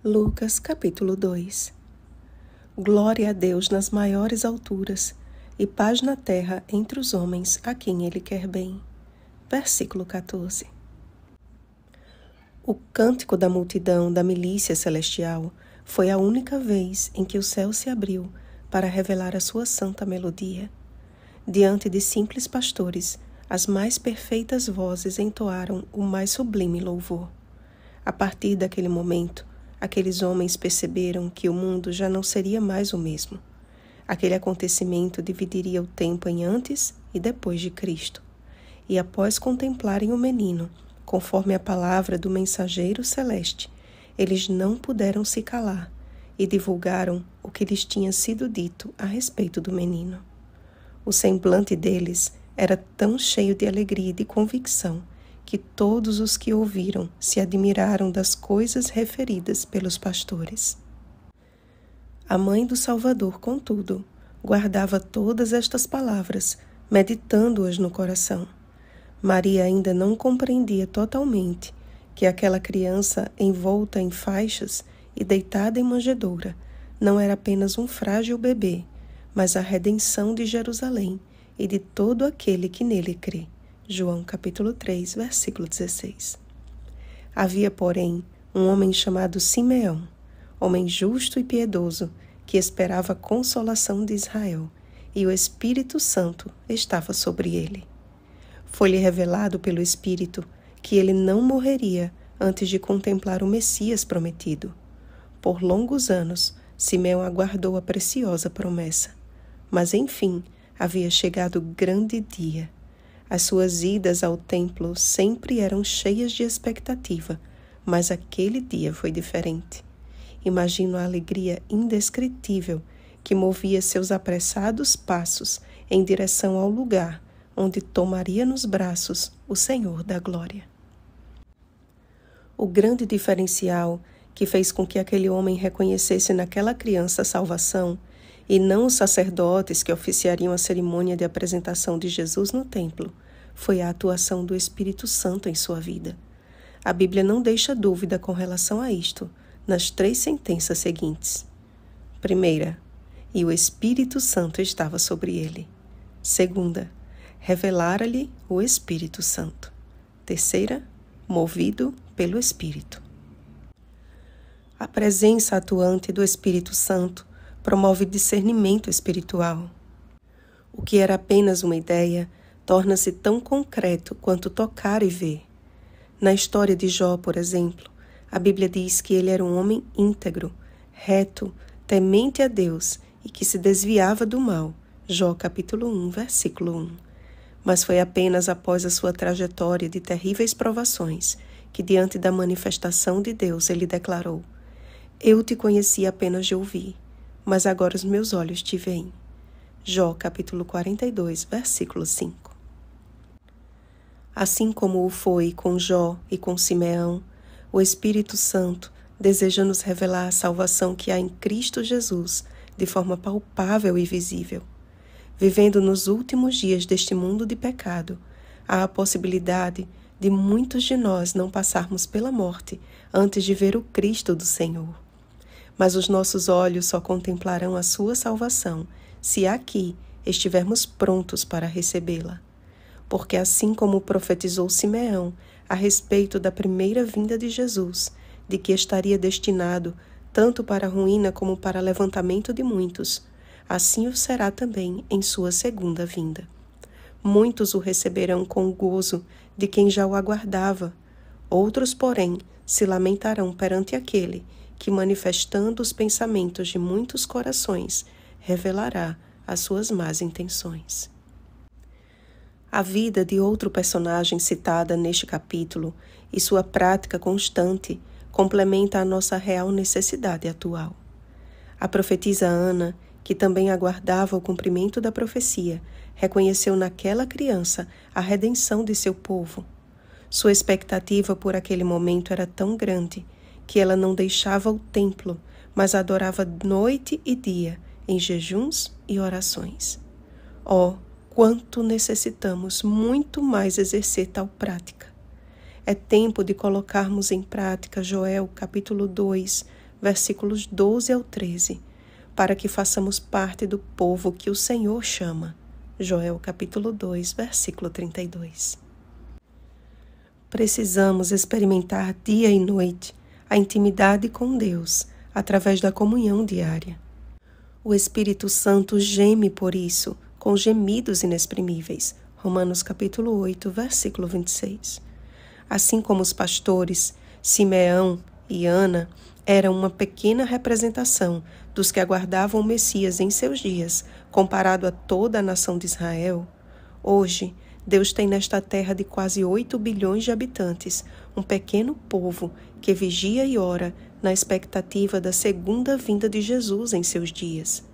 Lucas capítulo 2. Glória a Deus nas maiores alturas, e paz na terra entre os homens a quem Ele quer bem. Versículo 14. O cântico da multidão da milícia celestial foi a única vez em que o céu se abriu para revelar a sua santa melodia. Diante de simples pastores, as mais perfeitas vozes entoaram o mais sublime louvor. A partir daquele momento, aqueles homens perceberam que o mundo já não seria mais o mesmo. Aquele acontecimento dividiria o tempo em antes e depois de Cristo. E após contemplarem o menino, conforme a palavra do mensageiro celeste, eles não puderam se calar e divulgaram o que lhes tinha sido dito a respeito do menino. O semblante deles era tão cheio de alegria e de convicção que todos os que ouviram se admiraram das coisas referidas pelos pastores. A mãe do Salvador, contudo, guardava todas estas palavras, meditando-as no coração. Maria ainda não compreendia totalmente que aquela criança envolta em faixas e deitada em manjedoura não era apenas um frágil bebê, mas a redenção de Jerusalém e de todo aquele que nele crê. João capítulo 3, versículo 16. Havia, porém, um homem chamado Simeão, homem justo e piedoso, que esperava a consolação de Israel, e o Espírito Santo estava sobre ele. Foi-lhe revelado pelo Espírito que ele não morreria antes de contemplar o Messias prometido. Por longos anos, Simeão aguardou a preciosa promessa. Mas, enfim, havia chegado o grande dia. As suas idas ao templo sempre eram cheias de expectativa, mas aquele dia foi diferente. Imagino a alegria indescritível que movia seus apressados passos em direção ao lugar onde tomaria nos braços o Senhor da Glória. O grande diferencial que fez com que aquele homem reconhecesse naquela criança a salvação, e não os sacerdotes que oficiariam a cerimônia de apresentação de Jesus no templo, foi a atuação do Espírito Santo em sua vida. A Bíblia não deixa dúvida com relação a isto, nas 3 sentenças seguintes. Primeira, e o Espírito Santo estava sobre ele. Segunda, revelara-lhe o Espírito Santo. Terceira, movido pelo Espírito. A presença atuante do Espírito Santo promove discernimento espiritual. O que era apenas uma ideia torna-se tão concreto quanto tocar e ver. Na história de Jó, por exemplo, a Bíblia diz que ele era um homem íntegro, reto, temente a Deus e que se desviava do mal. Jó capítulo 1, versículo 1. Mas foi apenas após a sua trajetória de terríveis provações que, diante da manifestação de Deus, ele declarou: Eu te conheci apenas de ouvir, mas agora os meus olhos te veem. Jó, capítulo 42, versículo 5. Assim como o foi com Jó e com Simeão, o Espírito Santo deseja nos revelar a salvação que há em Cristo Jesus de forma palpável e visível. Vivendo nos últimos dias deste mundo de pecado, há a possibilidade de muitos de nós não passarmos pela morte antes de ver o Cristo do Senhor. Mas os nossos olhos só contemplarão a sua salvação se aqui estivermos prontos para recebê-la. Porque assim como profetizou Simeão a respeito da primeira vinda de Jesus, de que estaria destinado tanto para a ruína como para levantamento de muitos, assim o será também em sua segunda vinda. Muitos o receberão com o gozo de quem já o aguardava. Outros, porém, se lamentarão perante aquele que, manifestando os pensamentos de muitos corações, revelará as suas más intenções. A vida de outro personagem citada neste capítulo e sua prática constante complementa a nossa real necessidade atual. A profetisa Ana, que também aguardava o cumprimento da profecia, reconheceu naquela criança a redenção de seu povo. Sua expectativa por aquele momento era tão grande que ela não deixava o templo, mas adorava noite e dia, em jejuns e orações. Oh, quanto necessitamos muito mais exercer tal prática! É tempo de colocarmos em prática Joel capítulo 2, versículos 12 ao 13, para que façamos parte do povo que o Senhor chama. Joel capítulo 2, versículo 32. Precisamos experimentar dia e noite a intimidade com Deus através da comunhão diária. O Espírito Santo geme por isso, com gemidos inexprimíveis. Romanos capítulo 8, versículo 26. Assim como os pastores, Simeão e Ana eram uma pequena representação dos que aguardavam o Messias em seus dias, comparado a toda a nação de Israel, hoje Deus tem nesta terra de quase 8 bilhões de habitantes um pequeno povo que vigia e ora na expectativa da segunda vinda de Jesus em seus dias.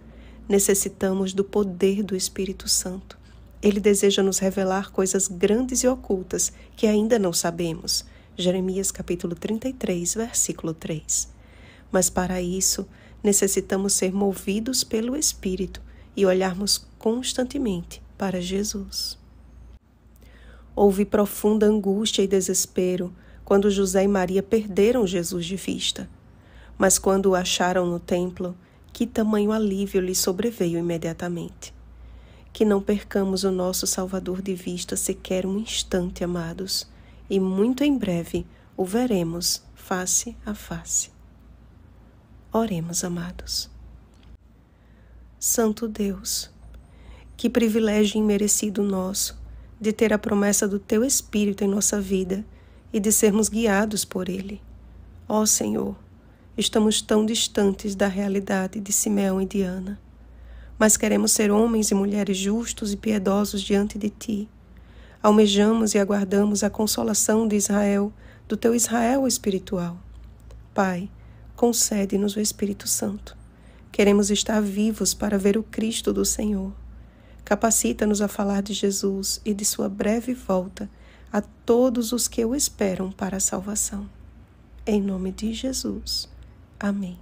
Necessitamos do poder do Espírito Santo. Ele deseja nos revelar coisas grandes e ocultas que ainda não sabemos. Jeremias capítulo 33, versículo 3. Mas para isso, necessitamos ser movidos pelo Espírito e olharmos constantemente para Jesus. Houve profunda angústia e desespero quando José e Maria perderam Jesus de vista. Mas quando o acharam no templo, que tamanho alívio lhe sobreveio imediatamente. Que não percamos o nosso Salvador de vista sequer um instante, amados, e muito em breve o veremos face a face. Oremos, amados. Santo Deus, que privilégio imerecido nosso de ter a promessa do Teu Espírito em nossa vida e de sermos guiados por Ele. Ó Senhor, estamos tão distantes da realidade de Simeão e de Ana, mas queremos ser homens e mulheres justos e piedosos diante de Ti. Almejamos e aguardamos a consolação de Israel, do Teu Israel espiritual. Pai, concede-nos o Espírito Santo. Queremos estar vivos para ver o Cristo do Senhor. Capacita-nos a falar de Jesus e de sua breve volta a todos os que o esperam para a salvação. Em nome de Jesus. Amém.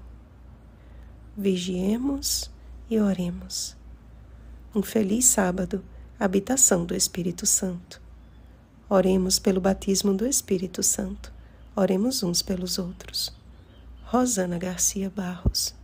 Vigiemos e oremos. Um feliz sábado, habitação do Espírito Santo. Oremos pelo batismo do Espírito Santo. Oremos uns pelos outros. Rosana Garcia Barros.